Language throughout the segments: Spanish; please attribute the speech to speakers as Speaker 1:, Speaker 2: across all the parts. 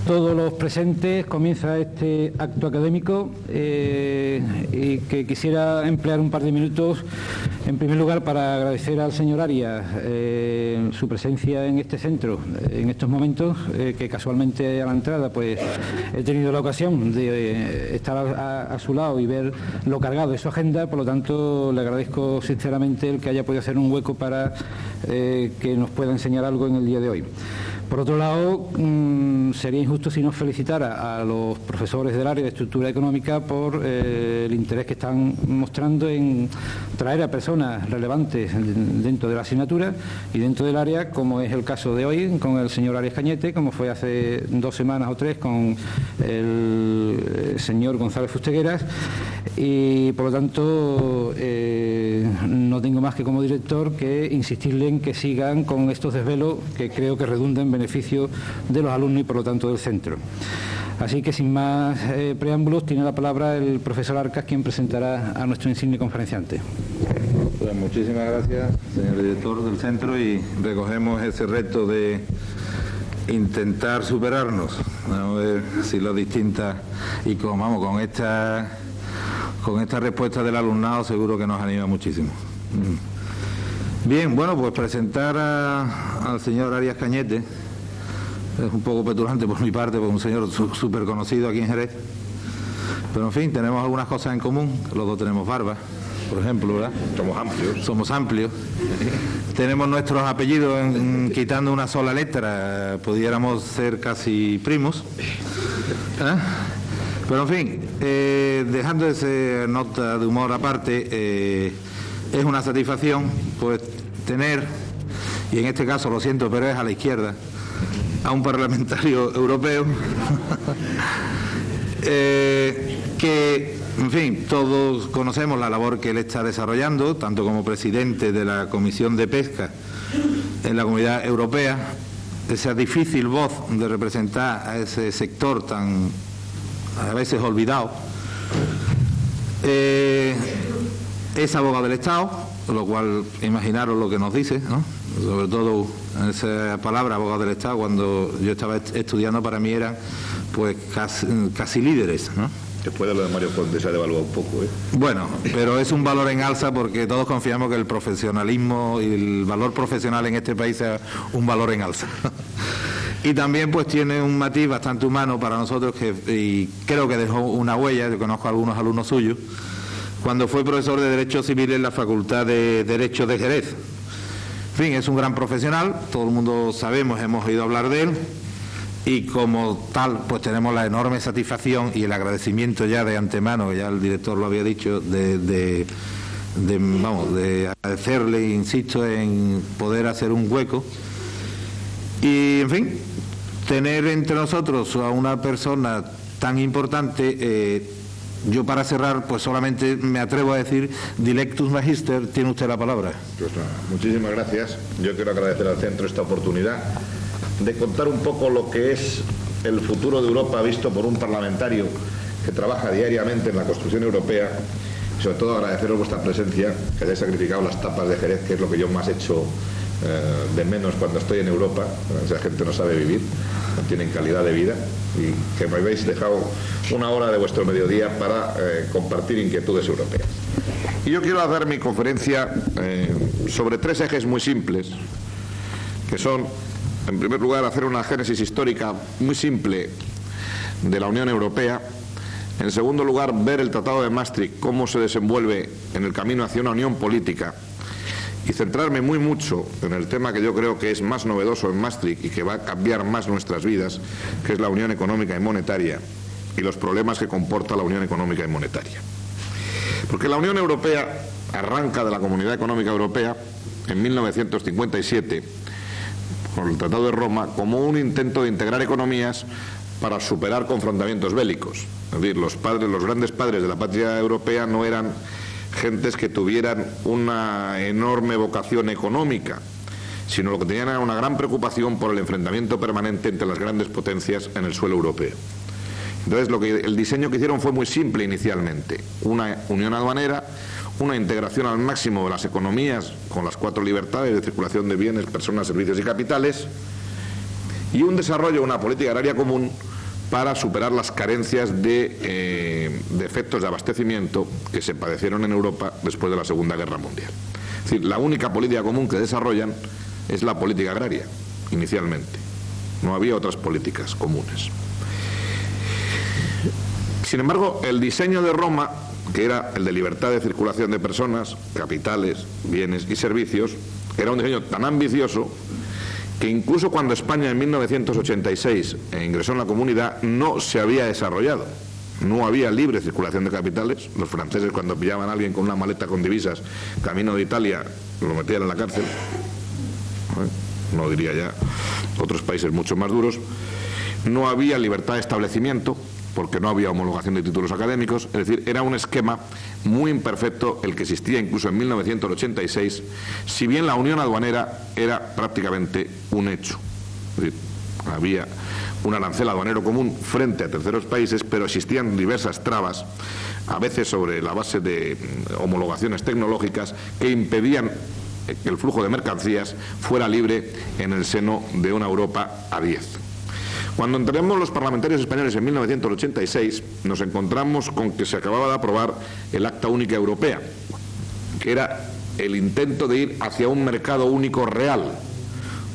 Speaker 1: todos los presentes, comienza este acto académico y que quisiera emplear un par de minutos, en primer lugar, para agradecer al señor Arias su presencia en este centro en estos momentos, que casualmente a la entrada pues he tenido la ocasión de estar a su lado y ver lo cargado de su agenda. Por lo tanto, le agradezco sinceramente el que haya podido hacer un hueco para que nos pueda enseñar algo en el día de hoy. Por otro lado, sería injusto si no felicitara a los profesores del área de estructura económica por el interés que están mostrando en traer a personas relevantes dentro de la asignatura y dentro del área, como es el caso de hoy con el señor Arias Cañete, como fue hace 2 semanas o 3 con el señor González Fustegueras, y por lo tanto no tengo más que como director que insistirle en que sigan con estos desvelos que creo que redundan en beneficio de los alumnos y por lo tanto del centro. Así que sin más preámbulos, tiene la palabra el profesor Arcas, quien presentará a nuestro insigne conferenciante.
Speaker 2: Pues muchísimas gracias, señor director del centro, y recogemos ese reto de intentar superarnos. Vamos a ver si lo distinta, y con esta respuesta del alumnado seguro que nos anima muchísimo. Bien, bueno, pues presentar al señor Arias Cañete. Es un poco petulante por mi parte, porque es un señor súper conocido aquí en Jerez. Pero en fin, tenemos algunas cosas en común. Los dos tenemos barba, por ejemplo, ¿verdad? Somos amplios. Tenemos nuestros apellidos quitando una sola letra. Pudiéramos ser casi primos. Pero en fin, dejando esa nota de humor aparte, es una satisfacción pues tener, y en este caso lo siento, pero es a la izquierda, a un parlamentario europeo que, en fin, todos conocemos la labor que él está desarrollando, tanto como presidente de la Comisión de Pesca en la Comunidad Europea, esa difícil voz de representar a ese sector tan a veces olvidado. Es abogado del Estado, lo cual imaginaros lo que nos dice, ¿no? Sobre todo esa palabra, abogado del Estado, cuando yo estaba estudiando, para mí eran pues casi líderes, ¿no?
Speaker 3: Después de lo de Mario Conde se ha devaluado un poco, ¿eh?
Speaker 2: Bueno, pero es un valor en alza, porque todos confiamos que el profesionalismo y el valor profesional en este país sea un valor en alza. Y también pues tiene un matiz bastante humano para nosotros, y creo que dejó una huella. Yo conozco a algunos alumnos suyos, cuando fue profesor de Derecho Civil en la Facultad de Derecho de Jerez. En fin, es un gran profesional, todo el mundo sabemos, hemos oído hablar de él, y como tal pues tenemos la enorme satisfacción y el agradecimiento ya de antemano, que ya el director lo había dicho, de agradecerle, insisto, en poder hacer un hueco. Y en fin, tener entre nosotros a una persona tan importante, yo para cerrar pues solamente me atrevo a decir: Dilectus Magister, tiene usted la palabra.
Speaker 3: Pues nada, muchísimas gracias. Yo quiero agradecer al centro esta oportunidad de contar un poco lo que es el futuro de Europa visto por un parlamentario que trabaja diariamente en la construcción europea. Y sobre todo agradeceros vuestra presencia, que hayáis sacrificado las tapas de Jerez, que es lo que yo más echo de menos cuando estoy en Europa. Esa gente no sabe vivir, no tienen calidad de vida, y que me habéis dejado una hora de vuestro mediodía para compartir inquietudes europeas. Y yo quiero hacer mi conferencia sobre 3 ejes muy simples, que son, en primer lugar, hacer una génesis histórica muy simple de la Unión Europea. En segundo lugar, ver el Tratado de Maastricht, cómo se desenvuelve en el camino hacia una unión política, y centrarme muy mucho en el tema que yo creo que es más novedoso en Maastricht y que va a cambiar más nuestras vidas, que es la Unión Económica y Monetaria y los problemas que comporta la Unión Económica y Monetaria. Porque la Unión Europea arranca de la Comunidad Económica Europea en 1957, con el Tratado de Roma, como un intento de integrar economías para superar confrontamientos bélicos. Es decir, los grandes padres de la patria europea no eran gentes que tuvieran una enorme vocación económica, sino lo que tenían era una gran preocupación por el enfrentamiento permanente entre las grandes potencias en el suelo europeo. Entonces, el diseño que hicieron fue muy simple inicialmente: una unión aduanera, una integración al máximo de las economías con las 4 libertades de circulación de bienes, personas, servicios y capitales, y un desarrollo de una política agraria común para superar las carencias de efectos de abastecimiento que se padecieron en Europa después de la Segunda Guerra Mundial. Es decir, la única política común que desarrollan es la política agraria, inicialmente. No había otras políticas comunes. Sin embargo, el diseño de Roma, que era el de libertad de circulación de personas, capitales, bienes y servicios, era un diseño tan ambicioso que incluso cuando España en 1986 ingresó en la comunidad no se había desarrollado. No había libre circulación de capitales. Los franceses, cuando pillaban a alguien con una maleta con divisas camino de Italia, lo metían en la cárcel. No diría ya otros países mucho más duros. No había libertad de establecimiento, porque no había homologación de títulos académicos. Es decir, era un esquema muy imperfecto el que existía incluso en 1986, si bien la unión aduanera era prácticamente un hecho. Es decir, había un arancel aduanero común frente a terceros países, pero existían diversas trabas, a veces sobre la base de homologaciones tecnológicas, que impedían que el flujo de mercancías fuera libre en el seno de una Europa a 10. Cuando entramos los parlamentarios españoles en 1986, nos encontramos con que se acababa de aprobar el Acta Única Europea, que era el intento de ir hacia un mercado único real,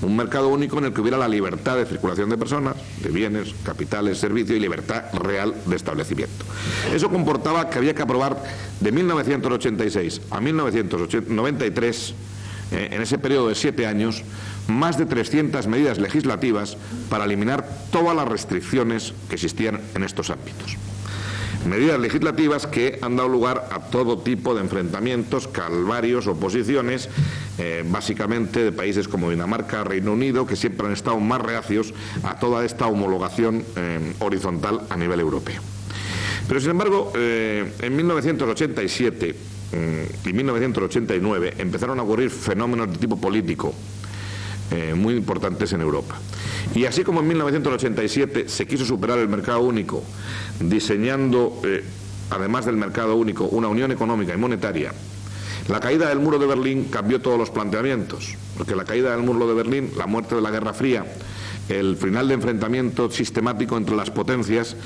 Speaker 3: un mercado único en el que hubiera la libertad de circulación de personas, de bienes, capitales, servicios y libertad real de establecimiento. Eso comportaba que había que aprobar de 1986 a 1993, en ese periodo de 7 años, más de 300 medidas legislativas para eliminar todas las restricciones que existían en estos ámbitos. Medidas legislativas que han dado lugar a todo tipo de enfrentamientos, calvarios, oposiciones, básicamente de países como Dinamarca, Reino Unido, que siempre han estado más reacios a toda esta homologación horizontal a nivel europeo. Pero sin embargo, en 1987 y 1989 empezaron a ocurrir fenómenos de tipo político muy importantes en Europa. Y así como en 1987 se quiso superar el mercado único, diseñando, además del mercado único, una unión económica y monetaria, la caída del muro de Berlín cambió todos los planteamientos, porque la caída del muro de Berlín, la muerte de la Guerra Fría, el final de enfrentamiento sistemático entre las potencias,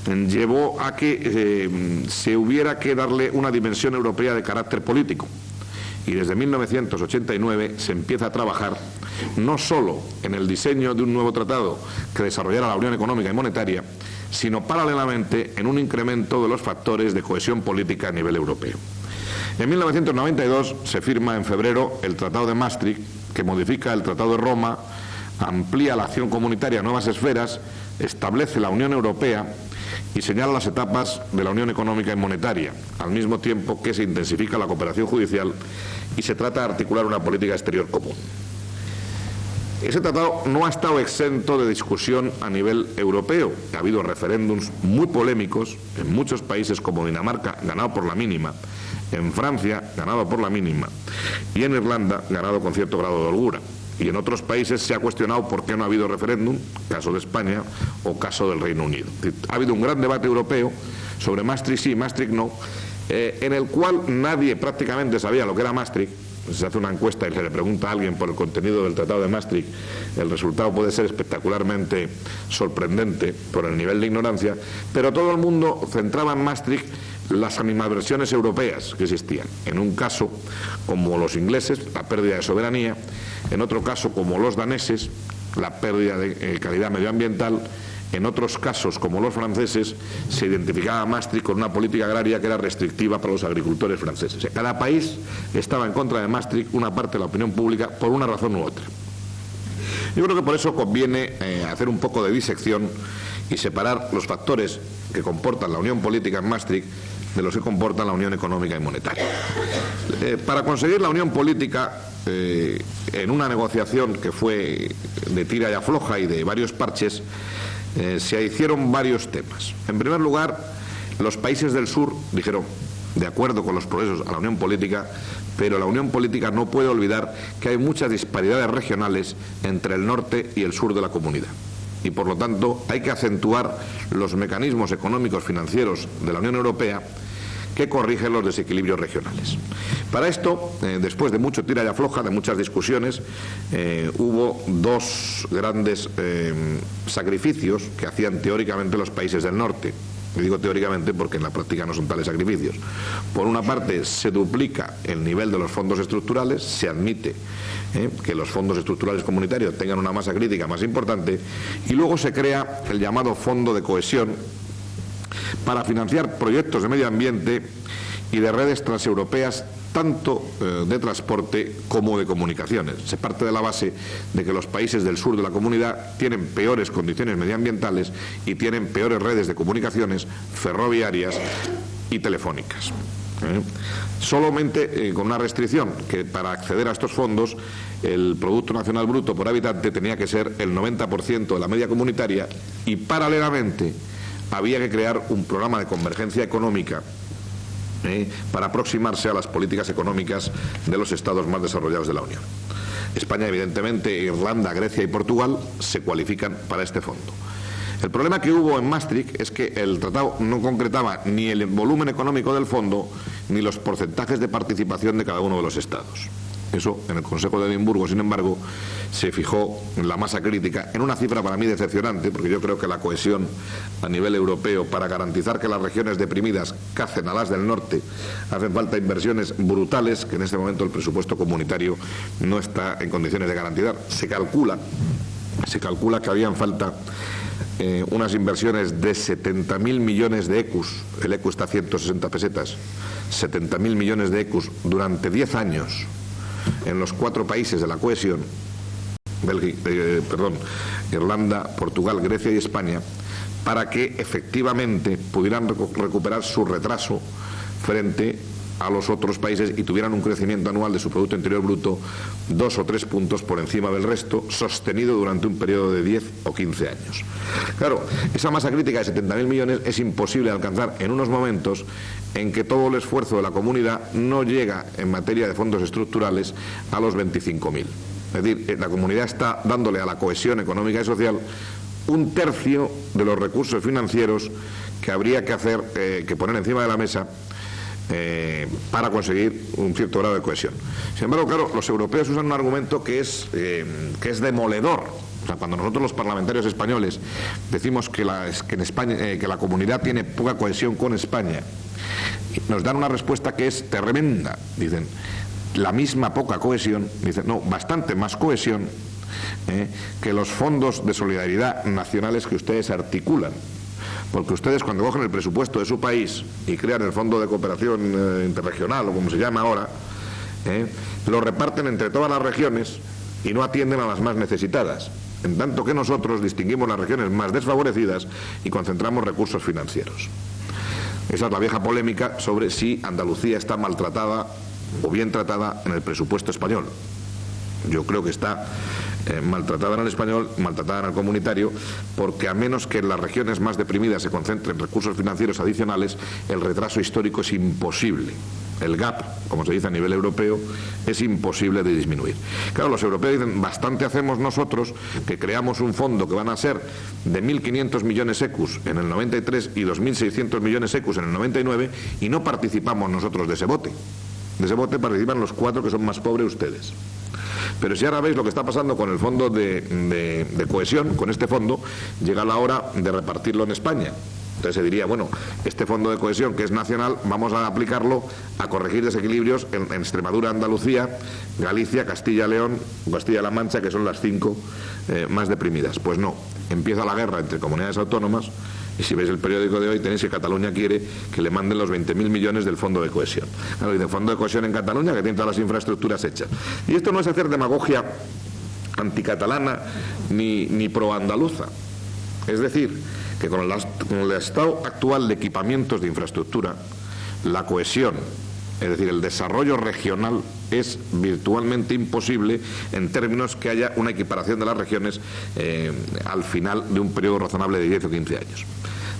Speaker 3: llevó a que se hubiera que darle una dimensión europea de carácter político. Y desde 1989 se empieza a trabajar no solo en el diseño de un nuevo tratado que desarrollara la Unión Económica y Monetaria, sino paralelamente en un incremento de los factores de cohesión política a nivel europeo. En 1992 se firma en febrero el Tratado de Maastricht, que modifica el Tratado de Roma, amplía la acción comunitaria a nuevas esferas, establece la Unión Europea y señala las etapas de la Unión Económica y Monetaria, al mismo tiempo que se intensifica la cooperación judicial y se trata de articular una política exterior común. Ese tratado no ha estado exento de discusión a nivel europeo. Ha habido referéndums muy polémicos en muchos países como Dinamarca, ganado por la mínima, en Francia, ganado por la mínima, y en Irlanda, ganado con cierto grado de holgura. Y en otros países se ha cuestionado por qué no ha habido referéndum, caso de España o caso del Reino Unido. Ha habido un gran debate europeo sobre Maastricht sí, Maastricht no, en el cual nadie prácticamente sabía lo que era Maastricht. Si se hace una encuesta y se le pregunta a alguien por el contenido del Tratado de Maastricht, el resultado puede ser espectacularmente sorprendente por el nivel de ignorancia, pero todo el mundo centraba en Maastricht las animadversiones europeas que existían. En un caso, como los ingleses, la pérdida de soberanía; en otro caso, como los daneses, la pérdida de calidad medioambiental; en otros casos, como los franceses, se identificaba a Maastricht con una política agraria que era restrictiva para los agricultores franceses. Cada país estaba en contra de Maastricht, una parte de la opinión pública, por una razón u otra. Yo creo que por eso conviene hacer un poco de disección y separar los factores que comportan la unión política en Maastricht de los que comportan la unión económica y monetaria. Para conseguir la unión política, en una negociación que fue de tira y afloja y de varios parches, se hicieron varios temas. En primer lugar, los países del sur dijeron, de acuerdo con los progresos a la unión política, pero la unión política no puede olvidar que hay muchas disparidades regionales entre el norte y el sur de la comunidad. Y por lo tanto hay que acentuar los mecanismos económicos financieros de la Unión Europea que corrige los desequilibrios regionales. Para esto, después de mucho tira y afloja, de muchas discusiones, hubo dos grandes sacrificios que hacían teóricamente los países del norte. Y digo teóricamente porque en la práctica no son tales sacrificios. Por una parte, se duplica el nivel de los fondos estructurales, se admite que los fondos estructurales comunitarios tengan una masa crítica más importante, y luego se crea el llamado Fondo de Cohesión para financiar proyectos de medio ambiente y de redes transeuropeas, tanto de transporte como de comunicaciones. Se parte de la base de que los países del sur de la comunidad tienen peores condiciones medioambientales y tienen peores redes de comunicaciones ferroviarias y telefónicas. Solamente con una restricción, que para acceder a estos fondos el Producto Nacional Bruto por habitante tenía que ser el 90% de la media comunitaria, y paralelamente había que crear un programa de convergencia económica para aproximarse a las políticas económicas de los estados más desarrollados de la Unión. España, evidentemente, Irlanda, Grecia y Portugal se cualifican para este fondo. El problema que hubo en Maastricht es que el tratado no concretaba ni el volumen económico del fondo ni los porcentajes de participación de cada uno de los estados. Eso, en el Consejo de Edimburgo, sin embargo, se fijó en la masa crítica en una cifra para mí decepcionante, porque yo creo que la cohesión a nivel europeo, para garantizar que las regiones deprimidas cacen a las del norte, hacen falta inversiones brutales que en este momento el presupuesto comunitario no está en condiciones de garantizar. Se calcula que habían falta unas inversiones de 70.000 millones de ecus, el ecu está a 160 pesetas, 70.000 millones de ecus durante 10 años en los 4 países de la cohesión, Irlanda, Portugal, Grecia y España, para que efectivamente pudieran recuperar su retraso frente a los otros países y tuvieran un crecimiento anual de su Producto Interior Bruto 2 o 3 puntos por encima del resto, sostenido durante un periodo de 10 o 15 años. Claro, esa masa crítica de 70.000 millones es imposible de alcanzar en unos momentos en que todo el esfuerzo de la comunidad no llega en materia de fondos estructurales a los 25.000. Es decir, la comunidad está dándole a la cohesión económica y social un tercio de los recursos financieros que habría que hacer, que poner encima de la mesa para conseguir un cierto grado de cohesión. Sin embargo, claro, los europeos usan un argumento que es demoledor. O sea, cuando nosotros los parlamentarios españoles decimos que en España, que la comunidad tiene poca cohesión con España, nos dan una respuesta que es tremenda. Dicen, la misma poca cohesión, dicen, no, bastante más cohesión que los fondos de solidaridad nacionales que ustedes articulan. Porque ustedes, cuando cogen el presupuesto de su país y crean el Fondo de Cooperación Interregional, o como se llama ahora, lo reparten entre todas las regiones y no atienden a las más necesitadas, en tanto que nosotros distinguimos las regiones más desfavorecidas y concentramos recursos financieros. Esa es la vieja polémica sobre si Andalucía está maltratada o bien tratada en el presupuesto español. Yo creo que está maltratada en el español, maltratada en el comunitario, porque a menos que en las regiones más deprimidas se concentren recursos financieros adicionales, el retraso histórico es imposible. El gap, como se dice a nivel europeo, es imposible de disminuir. Claro, los europeos dicen, bastante hacemos nosotros que creamos un fondo que van a ser de 1.500 millones ecus en el 93 y 2.600 millones ecus en el 99, y no participamos nosotros de ese bote. De ese bote participan los 4 que son más pobres, ustedes. Pero si ahora veis lo que está pasando con el fondo de cohesión, con este fondo, llega la hora de repartirlo en España. Entonces se diría, bueno, este fondo de cohesión que es nacional, vamos a aplicarlo a corregir desequilibrios en Extremadura, Andalucía, Galicia, Castilla-León, Castilla-La Mancha, que son las 5 más deprimidas. Pues no, empieza la guerra entre comunidades autónomas. Y si veis el periódico de hoy, tenéis que Cataluña quiere que le manden los 20.000 millones del Fondo de Cohesión. Claro, y del Fondo de Cohesión en Cataluña, que tiene todas las infraestructuras hechas. Y esto no es hacer demagogia anticatalana ni proandaluza. Es decir, que con el estado actual de equipamientos de infraestructura, la cohesión, es decir, el desarrollo regional, es virtualmente imposible en términos que haya una equiparación de las regiones al final de un periodo razonable de 10 o 15 años.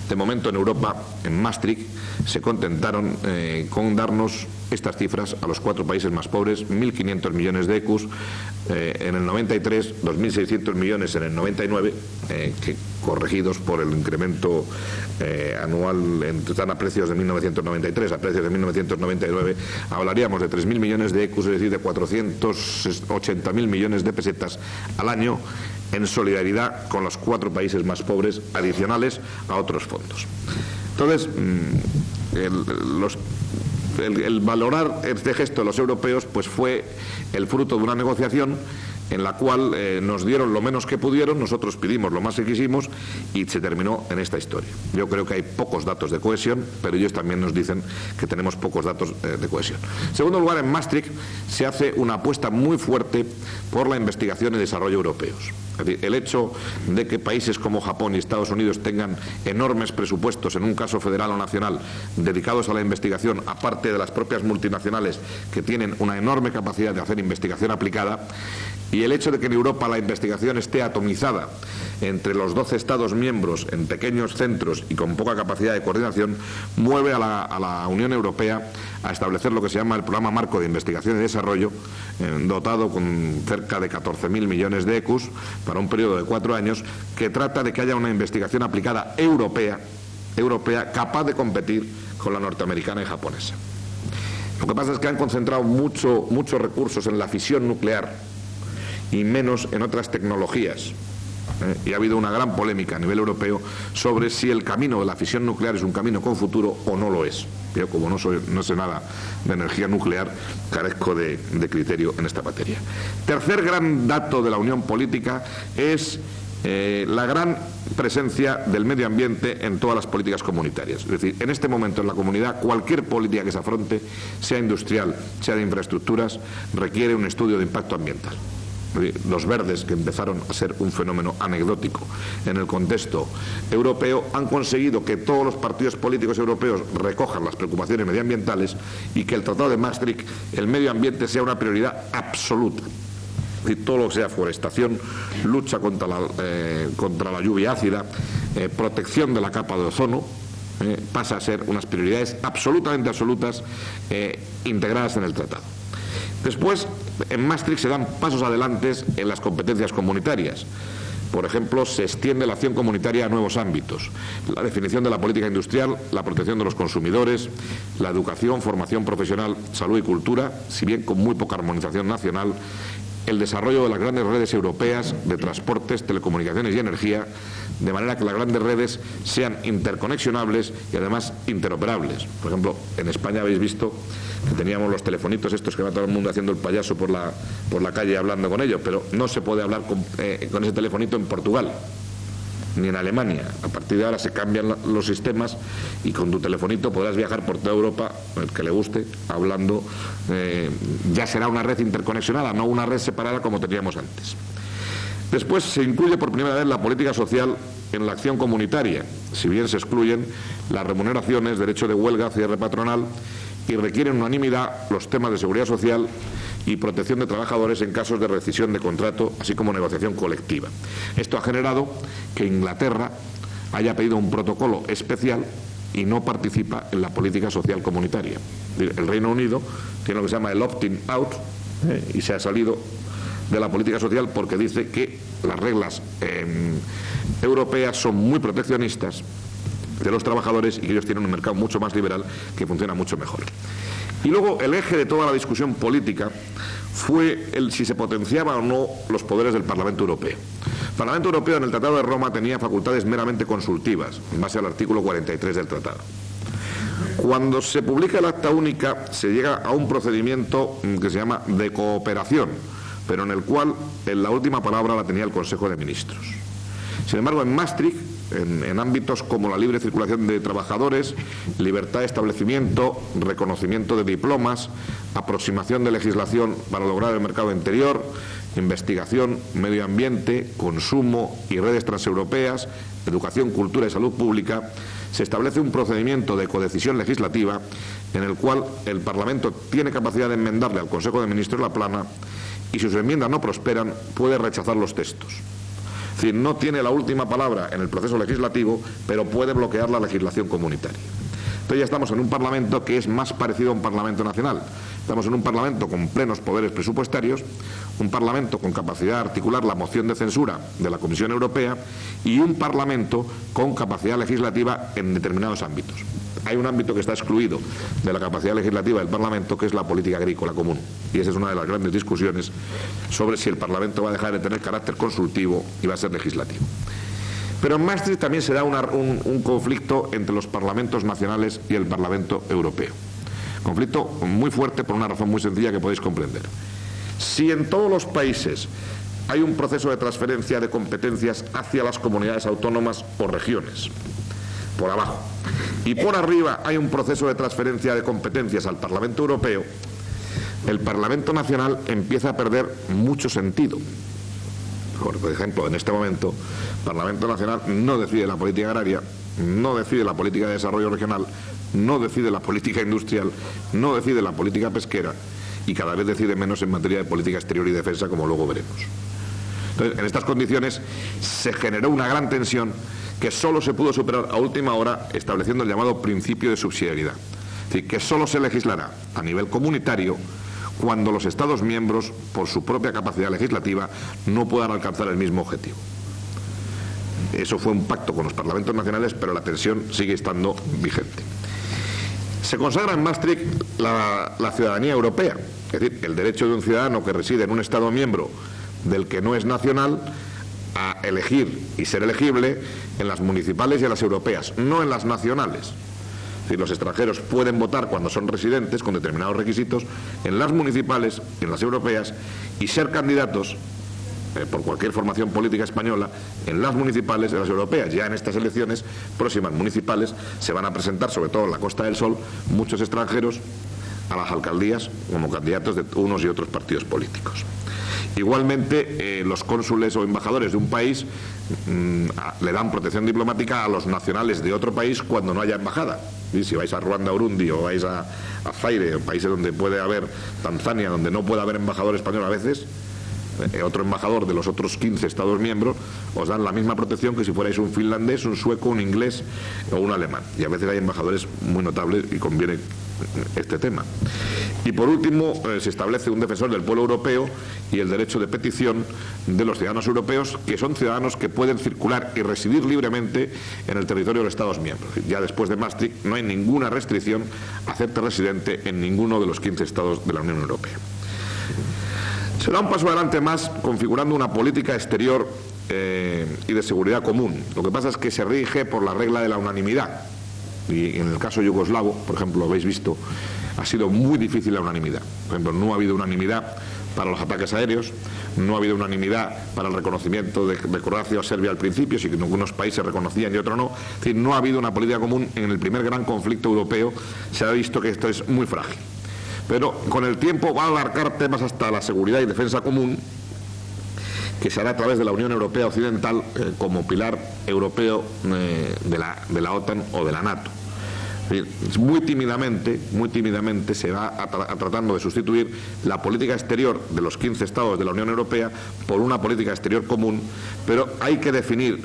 Speaker 3: De momento en Europa, en Maastricht, se contentaron con darnos estas cifras a los 4 países más pobres: 1.500 millones de ecus en el 93, 2.600 millones en el 99, que corregidos por el incremento anual, están a precios de 1993, a precios de 1999, hablaríamos de 3.000 millones de ecus, es decir, de 480.000 millones de pesetas al año, en solidaridad con los 4 países más pobres, adicionales a otros fondos. Entonces, el valorar este gesto de los europeos pues fue el fruto de una negociación en la cual nos dieron lo menos que pudieron, nosotros pedimos lo más que quisimos y se terminó en esta historia. Yo creo que hay pocos datos de cohesión, pero ellos también nos dicen que tenemos pocos datos de cohesión. En segundo lugar, en Maastricht se hace una apuesta muy fuerte por la investigación y desarrollo europeos. Es decir, el hecho de que países como Japón y Estados Unidos tengan enormes presupuestos, en un caso federal o nacional, dedicados a la investigación, aparte de las propias multinacionales que tienen una enorme capacidad de hacer investigación aplicada, y el hecho de que en Europa la investigación esté atomizada entre los 12 Estados miembros en pequeños centros y con poca capacidad de coordinación, mueve a la Unión Europea a establecer lo que se llama el Programa Marco de Investigación y Desarrollo, dotado con cerca de 14.000 millones de ecus para un periodo de 4 años, que trata de que haya una investigación aplicada europea capaz de competir con la norteamericana y japonesa. Lo que pasa es que han concentrado muchos recursos en la fisión nuclear y menos en otras tecnologías. Y ha habido una gran polémica a nivel europeo sobre si el camino de la fisión nuclear es un camino con futuro o no lo es. Yo, como no sé nada de energía nuclear, carezco de criterio en esta materia. Tercer gran dato de la unión política es la gran presencia del medio ambiente en todas las políticas comunitarias. Es decir, en este momento en la comunidad cualquier política que se afronte, sea industrial, sea de infraestructuras, requiere un estudio de impacto ambiental. Los verdes, que empezaron a ser un fenómeno anecdótico en el contexto europeo, han conseguido que todos los partidos políticos europeos recojan las preocupaciones medioambientales y que el Tratado de Maastricht, el medio ambiente, sea una prioridad absoluta. Y todo lo que sea forestación, lucha contra la lluvia ácida, protección de la capa de ozono, pasa a ser unas prioridades absolutamente absolutas, integradas en el tratado. Después, en Maastricht se dan pasos adelante en las competencias comunitarias. Por ejemplo, se extiende la acción comunitaria a nuevos ámbitos: la definición de la política industrial, la protección de los consumidores, la educación, formación profesional, salud y cultura, si bien con muy poca armonización nacional, el desarrollo de las grandes redes europeas de transportes, telecomunicaciones y energía, de manera que las grandes redes sean interconexionables y además interoperables. Por ejemplo, en España habéis visto que teníamos los telefonitos estos que va todo el mundo haciendo el payaso por la calle hablando con ellos, pero no se puede hablar con ese telefonito en Portugal ni en Alemania. A partir de ahora se cambian los sistemas y con tu telefonito podrás viajar por toda Europa, el que le guste, hablando. Ya será una red interconexionada, no una red separada como teníamos antes. Después se incluye por primera vez la política social en la acción comunitaria, si bien se excluyen las remuneraciones, derecho de huelga, cierre patronal, y requieren unanimidad los temas de seguridad social y protección de trabajadores en casos de rescisión de contrato, así como negociación colectiva. Esto ha generado que Inglaterra haya pedido un protocolo especial y no participa en la política social comunitaria. El Reino Unido tiene lo que se llama el opting out y se ha salido de la política social porque dice que las reglas europeas son muy proteccionistas de los trabajadores y que ellos tienen un mercado mucho más liberal que funciona mucho mejor. Y luego el eje de toda la discusión política fue si se potenciaba o no los poderes del Parlamento Europeo. El Parlamento Europeo en el Tratado de Roma tenía facultades meramente consultivas, en base al artículo 43 del Tratado. Cuando se publica el Acta Única se llega a un procedimiento que se llama de cooperación, pero en el cual la última palabra la tenía el Consejo de Ministros. Sin embargo, en Maastricht, en ámbitos como la libre circulación de trabajadores, libertad de establecimiento, reconocimiento de diplomas, aproximación de legislación para lograr el mercado interior, investigación, medio ambiente, consumo y redes transeuropeas, educación, cultura y salud pública, se establece un procedimiento de codecisión legislativa en el cual el Parlamento tiene capacidad de enmendarle al Consejo de Ministros la plana y si sus enmiendas no prosperan puede rechazar los textos. Es decir, no tiene la última palabra en el proceso legislativo, pero puede bloquear la legislación comunitaria. Entonces ya estamos en un Parlamento que es más parecido a un Parlamento nacional. Estamos en un Parlamento con plenos poderes presupuestarios, un Parlamento con capacidad de articular la moción de censura de la Comisión Europea y un Parlamento con capacidad legislativa en determinados ámbitos. Hay un ámbito que está excluido de la capacidad legislativa del Parlamento, que es la política agrícola común. Y esa es una de las grandes discusiones sobre si el Parlamento va a dejar de tener carácter consultivo y va a ser legislativo. Pero en Maastricht también se da un conflicto entre los parlamentos nacionales y el Parlamento Europeo. Conflicto muy fuerte por una razón muy sencilla que podéis comprender. Si en todos los países hay un proceso de transferencia de competencias hacia las comunidades autónomas o regiones, por abajo, y por arriba hay un proceso de transferencia de competencias al Parlamento Europeo, el Parlamento Nacional empieza a perder mucho sentido. Por ejemplo, en este momento, el Parlamento Nacional no decide la política agraria, no decide la política de desarrollo regional, no decide la política industrial, no decide la política pesquera y cada vez decide menos en materia de política exterior y defensa, como luego veremos. Entonces, en estas condiciones se generó una gran tensión que solo se pudo superar a última hora estableciendo el llamado principio de subsidiariedad. Es decir, que solo se legislará a nivel comunitario cuando los Estados miembros, por su propia capacidad legislativa, no puedan alcanzar el mismo objetivo. Eso fue un pacto con los parlamentos nacionales, pero la tensión sigue estando vigente. Se consagra en Maastricht la ciudadanía europea, es decir, el derecho de un ciudadano que reside en un Estado miembro del que no es nacional a elegir y ser elegible en las municipales y en las europeas, no en las nacionales. Es decir, los extranjeros pueden votar cuando son residentes con determinados requisitos en las municipales, en las europeas y ser candidatos por cualquier formación política española en las municipales, en las europeas. Ya en estas elecciones próximas municipales se van a presentar, sobre todo en la Costa del Sol, muchos extranjeros a las alcaldías como candidatos de unos y otros partidos políticos. Igualmente, los cónsules o embajadores de un país le dan protección diplomática a los nacionales de otro país cuando no haya embajada. ¿Sí? Si vais a Ruanda, Burundi o vais a Zaire, países donde puede haber, Tanzania, donde no puede haber embajador español a veces, otro embajador de los otros 15 Estados miembros os dan la misma protección que si fuerais un finlandés, un sueco, un inglés o un alemán. Y a veces hay embajadores muy notables y conviene este tema. Y por último, se establece un defensor del pueblo europeo y el derecho de petición de los ciudadanos europeos, que son ciudadanos que pueden circular y residir libremente en el territorio de los Estados miembros. Ya después de Maastricht no hay ninguna restricción a hacerte residente en ninguno de los 15 Estados de la Unión Europea. Se da un paso adelante más configurando una política exterior y de seguridad común. Lo que pasa es que se rige por la regla de la unanimidad. Y en el caso yugoslavo, por ejemplo, lo habéis visto, ha sido muy difícil la unanimidad. Por ejemplo, no ha habido unanimidad para los ataques aéreos, no ha habido unanimidad para el reconocimiento de Croacia o Serbia al principio, si que algunos países reconocían y otros no. Es decir, no ha habido una política común. En el primer gran conflicto europeo se ha visto que esto es muy frágil. Pero con el tiempo va a abarcar temas hasta la seguridad y defensa común, que se hará a través de la Unión Europea Occidental como pilar europeo de la OTAN o de la NATO. Muy tímidamente se va tratando de sustituir la política exterior de los 15 Estados de la Unión Europea por una política exterior común, pero hay que definir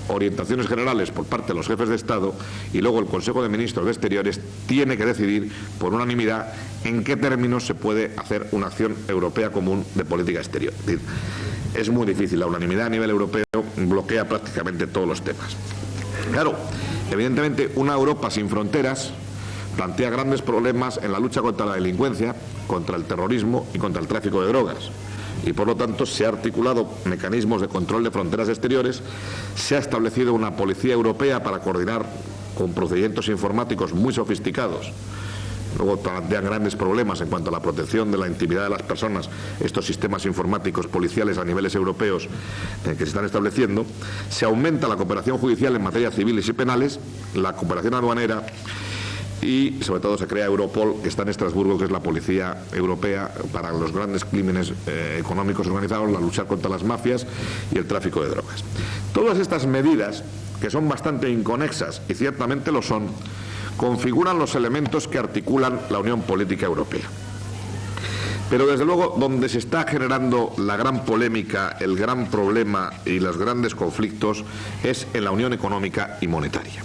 Speaker 3: orientaciones generales por parte de los jefes de Estado y luego el Consejo de Ministros de Exteriores tiene que decidir por unanimidad en qué términos se puede hacer una acción europea común de política exterior. Es decir, es muy difícil, la unanimidad a nivel europeo bloquea prácticamente todos los temas. Claro, evidentemente una Europa sin fronteras plantea grandes problemas en la lucha contra la delincuencia, contra el terrorismo y contra el tráfico de drogas. Y por lo tanto se ha articulado mecanismos de control de fronteras exteriores, se ha establecido una policía europea para coordinar con procedimientos informáticos muy sofisticados. Luego plantean grandes problemas en cuanto a la protección de la intimidad de las personas, estos sistemas informáticos policiales a niveles europeos que se están estableciendo. Se aumenta la cooperación judicial en materia civiles y penales, la cooperación aduanera y sobre todo se crea Europol, que está en Estrasburgo, que es la policía europea para los grandes crímenes económicos organizados, la lucha contra las mafias y el tráfico de drogas. Todas estas medidas, que son bastante inconexas y ciertamente lo son, configuran los elementos que articulan la Unión Política Europea. Pero desde luego donde se está generando la gran polémica, el gran problema y los grandes conflictos es en la Unión Económica y Monetaria,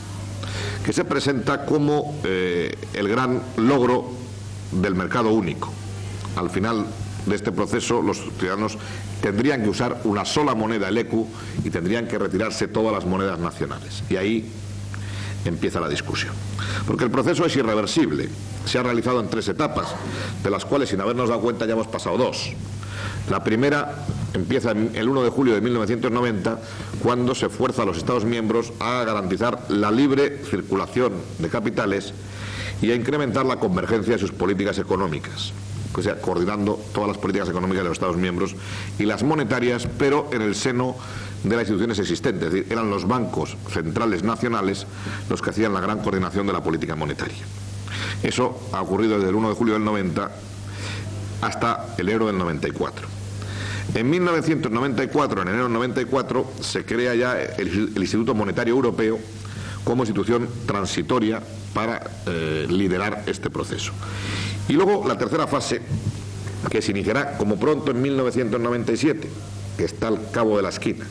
Speaker 3: que se presenta como el gran logro del mercado único. Al final de este proceso los ciudadanos tendrían que usar una sola moneda, el ECU, y tendrían que retirarse todas las monedas nacionales. Y ahí empieza la discusión. Porque el proceso es irreversible. Se ha realizado en 3 etapas, de las cuales, sin habernos dado cuenta, ya hemos pasado 2. La primera empieza el 1 de julio de 1990, cuando se fuerza a los Estados miembros a garantizar la libre circulación de capitales y a incrementar la convergencia de sus políticas económicas, o sea, coordinando todas las políticas económicas de los Estados miembros y las monetarias, pero en el seno de las instituciones existentes. Es decir, eran los bancos centrales nacionales los que hacían la gran coordinación de la política monetaria. Eso ha ocurrido desde el 1 de julio del 90 hasta enero del 94. En 1994, en enero del 94, se crea ya el Instituto Monetario Europeo como institución transitoria para liderar este proceso. Y luego la tercera fase, que se iniciará como pronto en 1997, que está al cabo de la esquina,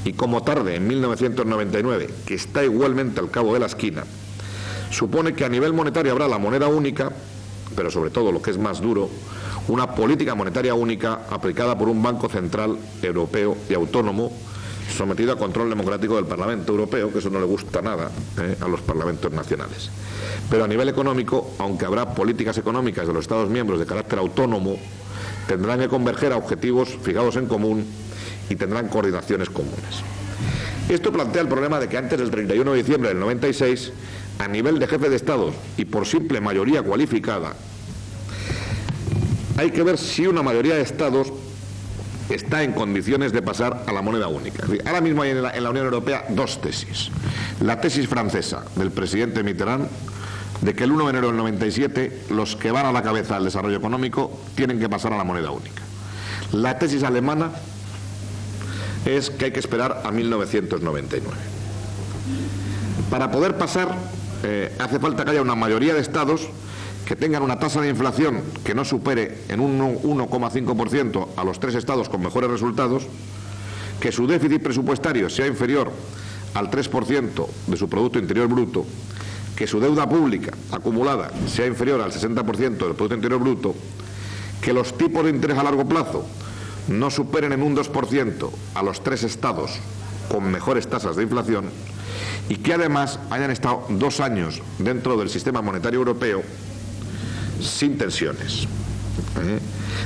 Speaker 3: y como tarde en 1999, que está igualmente al cabo de la esquina, supone que a nivel monetario habrá la moneda única, pero sobre todo, lo que es más duro, una política monetaria única aplicada por un Banco Central Europeo y autónomo, sometido a control democrático del Parlamento Europeo, que eso no le gusta nada a los parlamentos nacionales. Pero a nivel económico, aunque habrá políticas económicas de los Estados miembros de carácter autónomo, tendrán que converger a objetivos fijados en común y tendrán coordinaciones comunes. Esto plantea el problema de que antes del 31 de diciembre del 96, a nivel de jefe de Estado y por simple mayoría cualificada, hay que ver si una mayoría de Estados está en condiciones de pasar a la moneda única. Ahora mismo hay en la Unión Europea 2 tesis. La tesis francesa del presidente Mitterrand, de que el 1 de enero del 97 los que van a la cabeza del desarrollo económico tienen que pasar a la moneda única. La tesis alemana es que hay que esperar a 1999. Para poder pasar hace falta que haya una mayoría de estados que tengan una tasa de inflación que no supere en un 1,5% a los 3 estados con mejores resultados, que su déficit presupuestario sea inferior al 3% de su Producto Interior Bruto, que su deuda pública acumulada sea inferior al 60% del Producto Interior Bruto, que los tipos de interés a largo plazo no superen en un 2% a los 3 estados con mejores tasas de inflación y que además hayan estado 2 años dentro del sistema monetario europeo sin tensiones.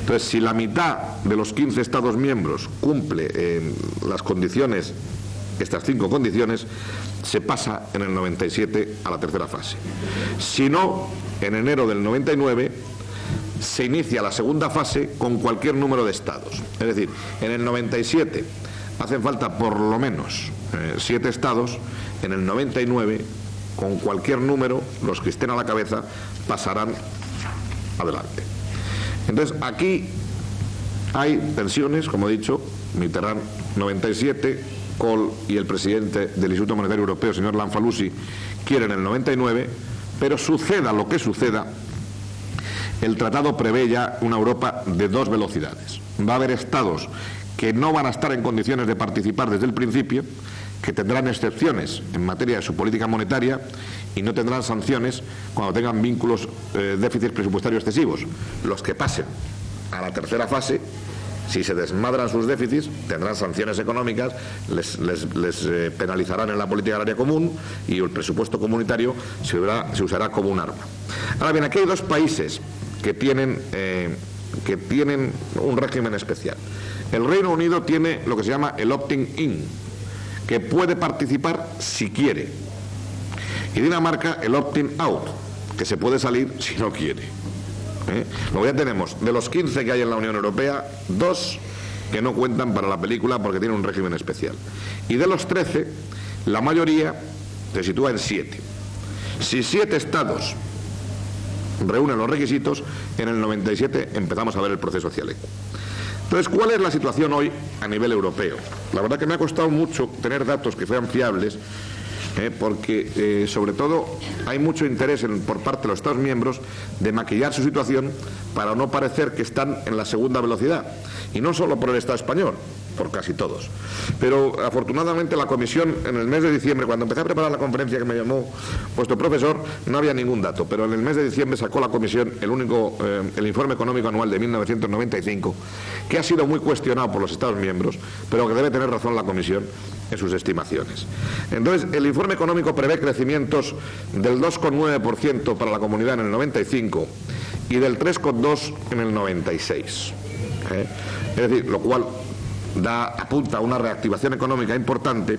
Speaker 3: Entonces, si la mitad de los 15 estados miembros cumple las condiciones, estas 5 condiciones, se pasa en el 97 a la tercera fase. Si no, en enero del 99 se inicia la segunda fase con cualquier número de estados. Es decir, en el 97 hacen falta por lo menos 7 estados, en el 99 con cualquier número, los que estén a la cabeza pasarán adelante. Entonces aquí hay tensiones, como he dicho, Mitterrand 97, Kohl y el presidente del Instituto Monetario Europeo, señor Lamfalussy, quieren el 99, pero suceda lo que suceda, el tratado prevé ya una Europa de 2 velocidades. Va a haber estados que no van a estar en condiciones de participar desde el principio, que tendrán excepciones en materia de su política monetaria y no tendrán sanciones cuando tengan vínculos, déficits presupuestarios excesivos. Los que pasen a la tercera fase, si se desmadran sus déficits, tendrán sanciones económicas, les penalizarán en la política agraria común y el presupuesto comunitario se usará como un arma. Ahora bien, aquí hay 2 países que tienen un régimen especial. El Reino Unido tiene lo que se llama el opting-in, que puede participar si quiere. Y Dinamarca el opting-out, que se puede salir si no quiere. Luego ya tenemos, de los 15 que hay en la Unión Europea, 2 que no cuentan para la película porque tienen un régimen especial. Y de los 13, la mayoría se sitúa en 7. Si 7 estados reúnen los requisitos, en el 97 empezamos a ver el proceso hacia el ECU. Entonces, ¿cuál es la situación hoy a nivel europeo? La verdad que me ha costado mucho tener datos que fueran fiables, porque sobre todo hay mucho interés por parte de los Estados miembros de maquillar su situación para no parecer que están en la segunda velocidad, y no solo por el Estado español, por casi todos. Pero afortunadamente la Comisión, en el mes de diciembre, cuando empecé a preparar la conferencia que me llamó vuestro profesor, no había ningún dato, pero en el mes de diciembre sacó la Comisión el informe económico anual de 1995, que ha sido muy cuestionado por los Estados miembros, pero que debe tener razón la Comisión en sus estimaciones. Entonces, el informe económico prevé crecimientos del 2,9% para la comunidad en el 95 y del 3,2% en el 96. Es decir, lo cual apunta a una reactivación económica importante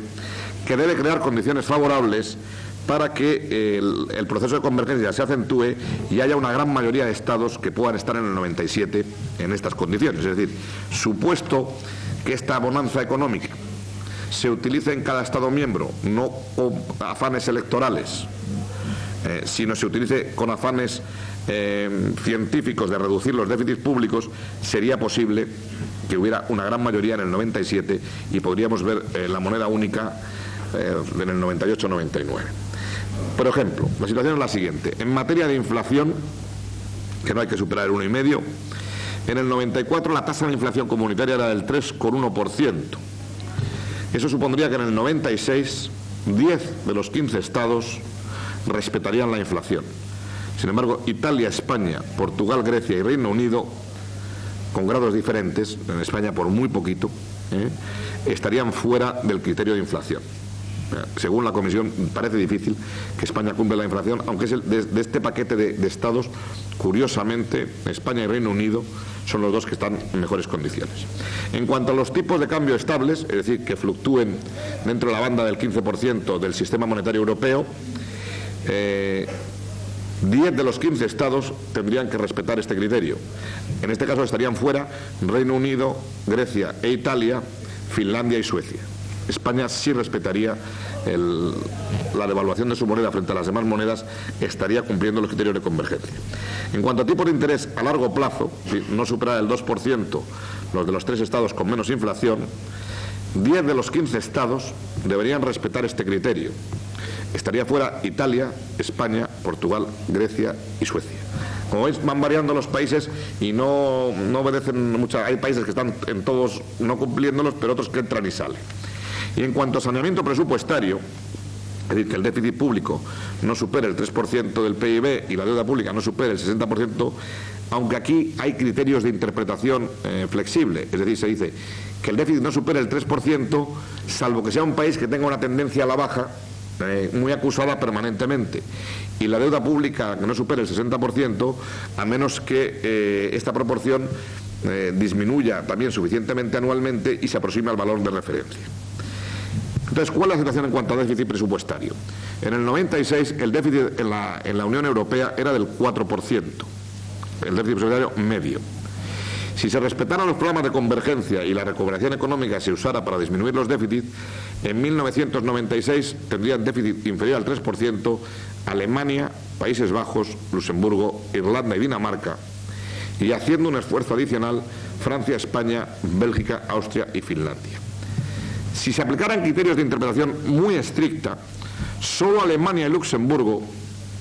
Speaker 3: que debe crear condiciones favorables para que el proceso de convergencia se acentúe y haya una gran mayoría de estados que puedan estar en el 97 en estas condiciones. Es decir, supuesto que esta bonanza económica se utilice en cada estado miembro, no con afanes electorales, sino se utilice con afanes científicos de reducir los déficits públicos, sería posible que hubiera una gran mayoría en el 97 y podríamos ver la moneda única en el 98-99. Por ejemplo, la situación es la siguiente. En materia de inflación, que no hay que superar el 1,5%, en el 94 la tasa de inflación comunitaria era del 3,1%. Eso supondría que en el 96 10 de los 15 estados respetarían la inflación. Sin embargo, Italia, España, Portugal, Grecia y Reino Unido, con grados diferentes, en España por muy poquito, estarían fuera del criterio de inflación. Según la Comisión, parece difícil que España cumpla la inflación, aunque es de este paquete de estados, curiosamente, España y Reino Unido son los dos que están en mejores condiciones. En cuanto a los tipos de cambio estables, es decir, que fluctúen dentro de la banda del 15% del sistema monetario europeo, 10 de los 15 estados tendrían que respetar este criterio. En este caso estarían fuera Reino Unido, Grecia e Italia, Finlandia y Suecia. España sí respetaría la devaluación de su moneda frente a las demás monedas, estaría cumpliendo los criterios de convergencia. En cuanto a tipos de interés a largo plazo, no superar el 2%, los de los 3 estados con menos inflación, 10 de los 15 estados deberían respetar este criterio. Estaría fuera Italia, España, Portugal, Grecia y Suecia. Como veis, van variando los países y no obedecen mucho. Hay países que están en todos no cumpliéndolos, pero otros que entran y salen. Y en cuanto a saneamiento presupuestario, es decir, que el déficit público no supere el 3% del PIB y la deuda pública no supere el 60%, aunque aquí hay criterios de interpretación flexible. Es decir, se dice que el déficit no supere el 3%, salvo que sea un país que tenga una tendencia a la baja, muy acusada permanentemente, y la deuda pública que no supere el 60%, a menos que esta proporción disminuya también suficientemente anualmente y se aproxime al valor de referencia. Entonces, ¿cuál es la situación en cuanto a déficit presupuestario? En el 96 el déficit en la Unión Europea era del 4%, el déficit presupuestario medio. Si se respetaran los programas de convergencia y la recuperación económica se usara para disminuir los déficits, en 1996 tendrían déficit inferior al 3% Alemania, Países Bajos, Luxemburgo, Irlanda y Dinamarca, y haciendo un esfuerzo adicional Francia, España, Bélgica, Austria y Finlandia. Si se aplicaran criterios de interpretación muy estricta, solo Alemania y Luxemburgo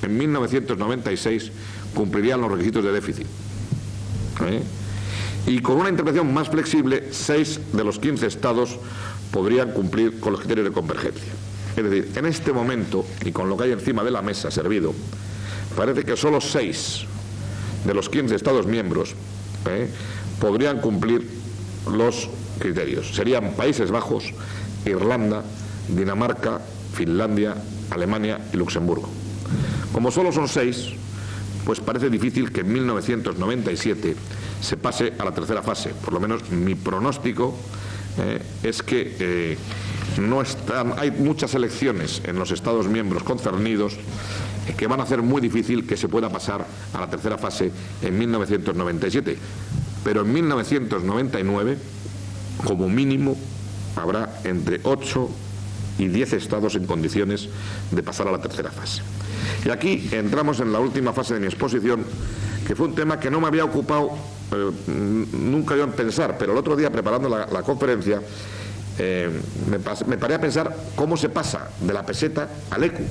Speaker 3: en 1996 cumplirían los requisitos de déficit. Y con una interpretación más flexible, 6 de los 15 estados podrían cumplir con los criterios de convergencia. Es decir, en este momento, y con lo que hay encima de la mesa servido, parece que solo 6 de los 15 estados miembros podrían cumplir los criterios. Serían Países Bajos, Irlanda, Dinamarca, Finlandia, Alemania y Luxemburgo. Como solo son 6, pues parece difícil que en 1997 se pase a la tercera fase. Por lo menos mi pronóstico es que hay muchas elecciones en los Estados miembros concernidos que van a hacer muy difícil que se pueda pasar a la tercera fase en 1997. Pero en 1999, como mínimo, habrá entre 8 y 10 estados en condiciones de pasar a la tercera fase. Y aquí entramos en la última fase de mi exposición, que fue un tema que no me había ocupado nunca yo en pensar, pero el otro día preparando la conferencia me paré a pensar cómo se pasa de la peseta al ECU,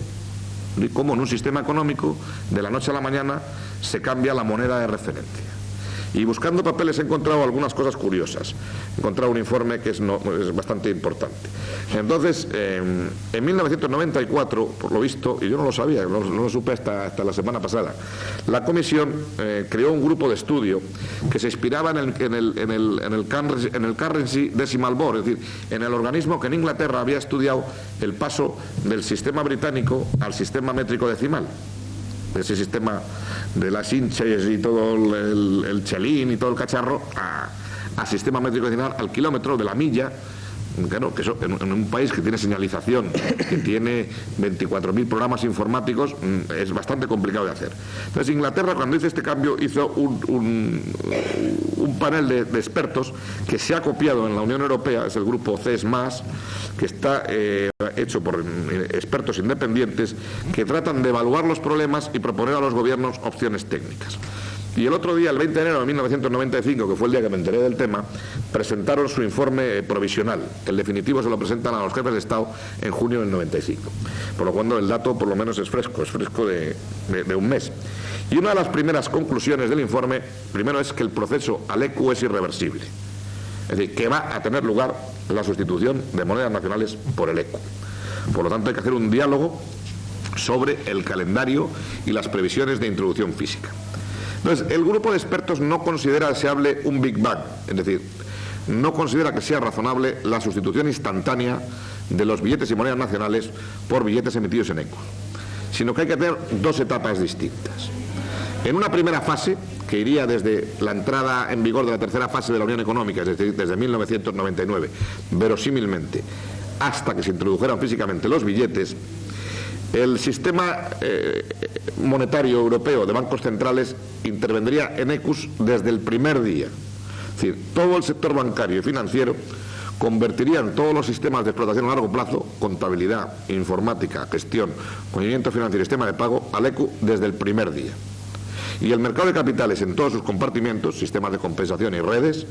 Speaker 3: y cómo en un sistema económico de la noche a la mañana se cambia la moneda de referencia. Y buscando papeles he encontrado algunas cosas curiosas. He encontrado un informe que es bastante importante. Entonces, en 1994, por lo visto, y yo no lo sabía, no lo supe hasta la semana pasada, la Comisión creó un grupo de estudio que se inspiraba en el Currency Decimal Board, es decir, en el organismo que en Inglaterra había estudiado el paso del sistema británico al sistema métrico decimal. Ese sistema de las inches y todo el chelín y todo el cacharro a sistema métrico decimal, al kilómetro, de la milla. Claro, que eso, en un país que tiene señalización, que tiene 24.000 programas informáticos, es bastante complicado de hacer. Entonces, Inglaterra, cuando hizo este cambio, hizo un panel de expertos que se ha copiado en la Unión Europea, es el grupo CESMAS, que está hecho por expertos independientes que tratan de evaluar los problemas y proponer a los gobiernos opciones técnicas. Y el otro día, el 20 de enero de 1995, que fue el día que me enteré del tema, presentaron su informe provisional. El definitivo se lo presentan a los jefes de Estado en junio del 95. Por lo cual el dato por lo menos es fresco de un mes. Y una de las primeras conclusiones del informe, primero, es que el proceso al ECU es irreversible. Es decir, que va a tener lugar la sustitución de monedas nacionales por el ECU. Por lo tanto, hay que hacer un diálogo sobre el calendario y las previsiones de introducción física. Entonces, el grupo de expertos no considera deseable un Big Bang, es decir, no considera que sea razonable la sustitución instantánea de los billetes y monedas nacionales por billetes emitidos en ECU, sino que hay que tener dos etapas distintas. En una primera fase, que iría desde la entrada en vigor de la tercera fase de la Unión Económica, es decir, desde 1999, verosímilmente, hasta que se introdujeran físicamente los billetes, el sistema monetario europeo de bancos centrales intervendría en ECUs desde el primer día. Es decir, todo el sector bancario y financiero convertirían todos los sistemas de explotación a largo plazo, contabilidad, informática, gestión, movimiento financiero y sistema de pago, al ECU desde el primer día. Y el mercado de capitales en todos sus compartimentos, sistemas de compensación y redes,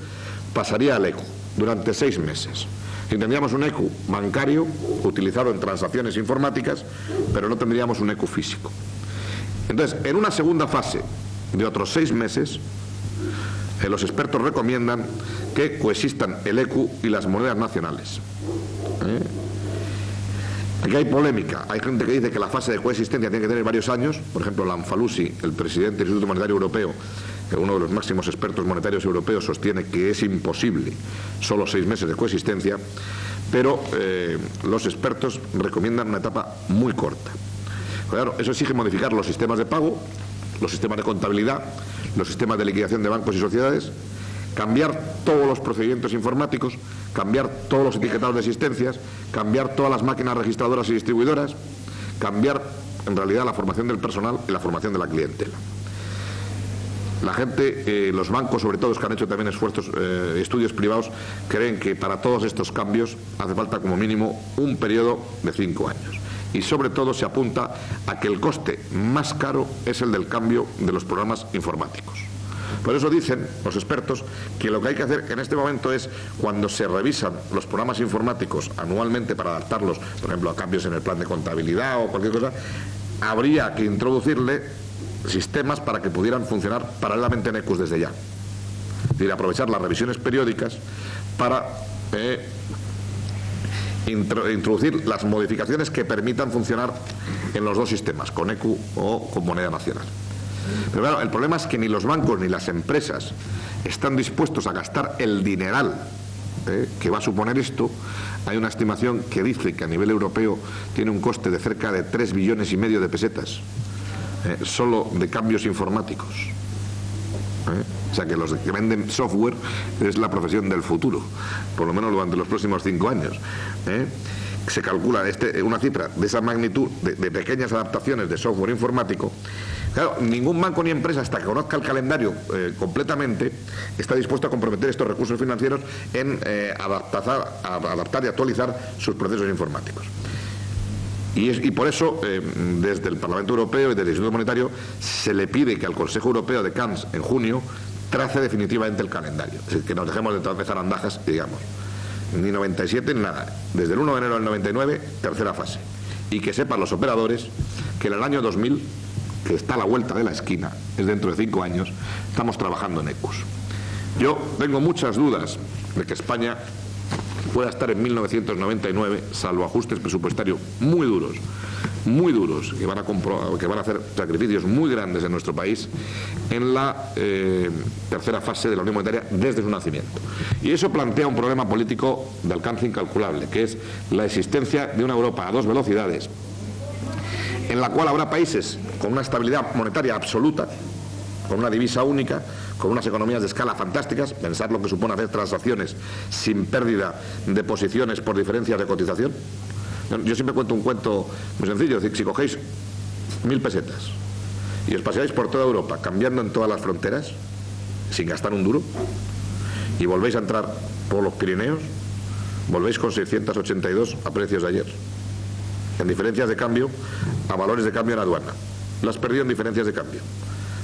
Speaker 3: pasaría al ECU durante 6 meses. Y tendríamos un ECU bancario utilizado en transacciones informáticas, pero no tendríamos un ECU físico. Entonces, en una segunda fase de otros 6 meses, los expertos recomiendan que coexistan el ECU y las monedas nacionales. Aquí hay polémica. Hay gente que dice que la fase de coexistencia tiene que tener varios años. Por ejemplo, Lamfalussy, el presidente del Instituto Monetario Europeo, uno de los máximos expertos monetarios europeos, sostiene que es imposible solo 6 meses de coexistencia, pero los expertos recomiendan una etapa muy corta. Claro, eso exige modificar los sistemas de pago, los sistemas de contabilidad, los sistemas de liquidación de bancos y sociedades, cambiar todos los procedimientos informáticos, cambiar todos los etiquetados de existencias, cambiar todas las máquinas registradoras y distribuidoras, cambiar en realidad la formación del personal y la formación de la clientela. La gente, los bancos sobre todo, que han hecho también esfuerzos, estudios privados, creen que para todos estos cambios hace falta como mínimo un periodo de 5 años. Y sobre todo se apunta a que el coste más caro es el del cambio de los programas informáticos. Por eso dicen los expertos que lo que hay que hacer en este momento es, cuando se revisan los programas informáticos anualmente para adaptarlos, por ejemplo, a cambios en el plan de contabilidad o cualquier cosa, habría que introducirle sistemas para que pudieran funcionar paralelamente en ECUs desde ya. Es decir, aprovechar las revisiones periódicas para introducir las modificaciones que permitan funcionar en los dos sistemas, con ECU o con moneda nacional. Pero claro, el problema es que ni los bancos ni las empresas están dispuestos a gastar el dineral que va a suponer esto. Hay una estimación que dice que a nivel europeo tiene un coste de cerca de 3,5 billones de pesetas, solo de cambios informáticos. O sea que los que venden software es la profesión del futuro, por lo menos durante los próximos 5 años. Se calcula una cifra de esa magnitud de pequeñas adaptaciones de software informático. Claro, ningún banco ni empresa, hasta que conozca el calendario completamente, está dispuesto a comprometer estos recursos financieros en adaptar y actualizar sus procesos informáticos. Y por eso, desde el Parlamento Europeo y desde el Instituto Monetario, se le pide que al Consejo Europeo de Cannes en junio trace definitivamente el calendario. Es decir, que nos dejemos de zarandajas, digamos. ni 97, ni nada. Desde el 1 de enero del 99, tercera fase. Y que sepan los operadores que en el año 2000, que está a la vuelta de la esquina, es dentro de 5 años, estamos trabajando en ECUS. Yo tengo muchas dudas de que España pueda estar en 1999, salvo ajustes presupuestarios muy duros, que van a hacer sacrificios muy grandes en nuestro país, en la tercera fase de la Unión Monetaria desde su nacimiento. Y eso plantea un problema político de alcance incalculable, que es la existencia de una Europa a 2 velocidades, en la cual habrá países con una estabilidad monetaria absoluta, con una divisa única, con unas economías de escala fantásticas. Pensar lo que supone hacer transacciones sin pérdida de posiciones por diferencias de cotización. Yo siempre cuento un cuento muy sencillo, es decir, si cogéis 1000 pesetas y os paseáis por toda Europa cambiando en todas las fronteras sin gastar un duro y volvéis a entrar por los Pirineos, volvéis con 682 a precios de ayer, en diferencias de cambio a valores de cambio en aduana. Lo has perdido en diferencias de cambio.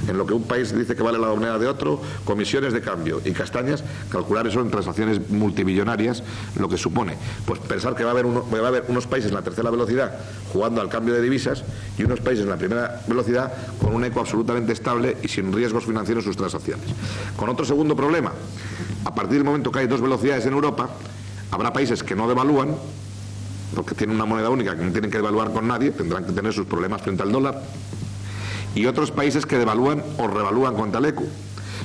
Speaker 3: En lo que un país dice que vale la moneda de otro, comisiones de cambio y castañas, calcular eso en transacciones multimillonarias, lo que supone, pues pensar que va a haber unos países en la tercera velocidad jugando al cambio de divisas y unos países en la primera velocidad con un eco absolutamente estable y sin riesgos financieros en sus transacciones. Con otro segundo problema, a partir del momento que hay 2 velocidades en Europa, habrá países que no devalúan, porque tienen una moneda única que no tienen que devaluar con nadie, tendrán que tener sus problemas frente al dólar, y otros países que devalúan o revalúan contra el ECU.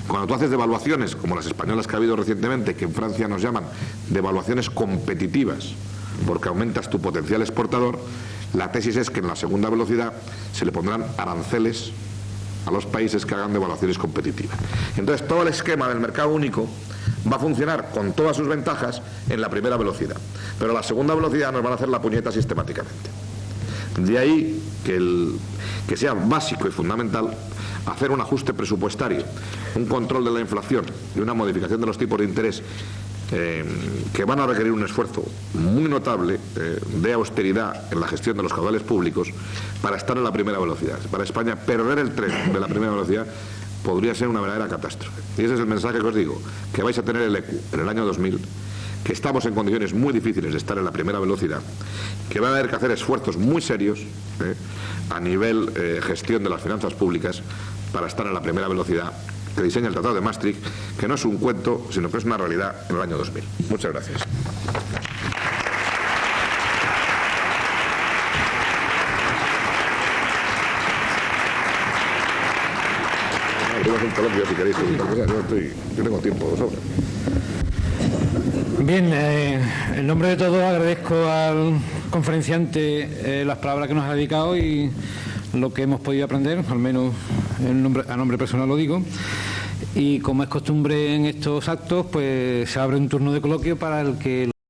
Speaker 3: Cuando tú haces devaluaciones, como las españolas que ha habido recientemente, que en Francia nos llaman devaluaciones competitivas, porque aumentas tu potencial exportador, la tesis es que en la segunda velocidad se le pondrán aranceles a los países que hagan devaluaciones competitivas. Entonces todo el esquema del mercado único va a funcionar con todas sus ventajas en la primera velocidad, pero la segunda velocidad nos van a hacer la puñeta sistemáticamente. De ahí que sea básico y fundamental hacer un ajuste presupuestario, un control de la inflación y una modificación de los tipos de interés que van a requerir un esfuerzo muy notable de austeridad en la gestión de los caudales públicos para estar en la primera velocidad. Para España, perder el tren de la primera velocidad podría ser una verdadera catástrofe. Y ese es el mensaje que os digo, que vais a tener el ECU en el año 2000, que estamos en condiciones muy difíciles de estar en la primera velocidad, que va a haber que hacer esfuerzos muy serios a nivel gestión de las finanzas públicas para estar en la primera velocidad que diseña el Tratado de Maastricht, que no es un cuento, sino que es una realidad en el año 2000. Muchas gracias. Tenemos un coloquio si queréis. Yo tengo tiempo de sobra.
Speaker 1: Bien, en nombre de todos agradezco al conferenciante las palabras que nos ha dedicado y lo que hemos podido aprender, al menos a nombre personal lo digo. Y como es costumbre en estos actos, pues se abre un turno de coloquio para el que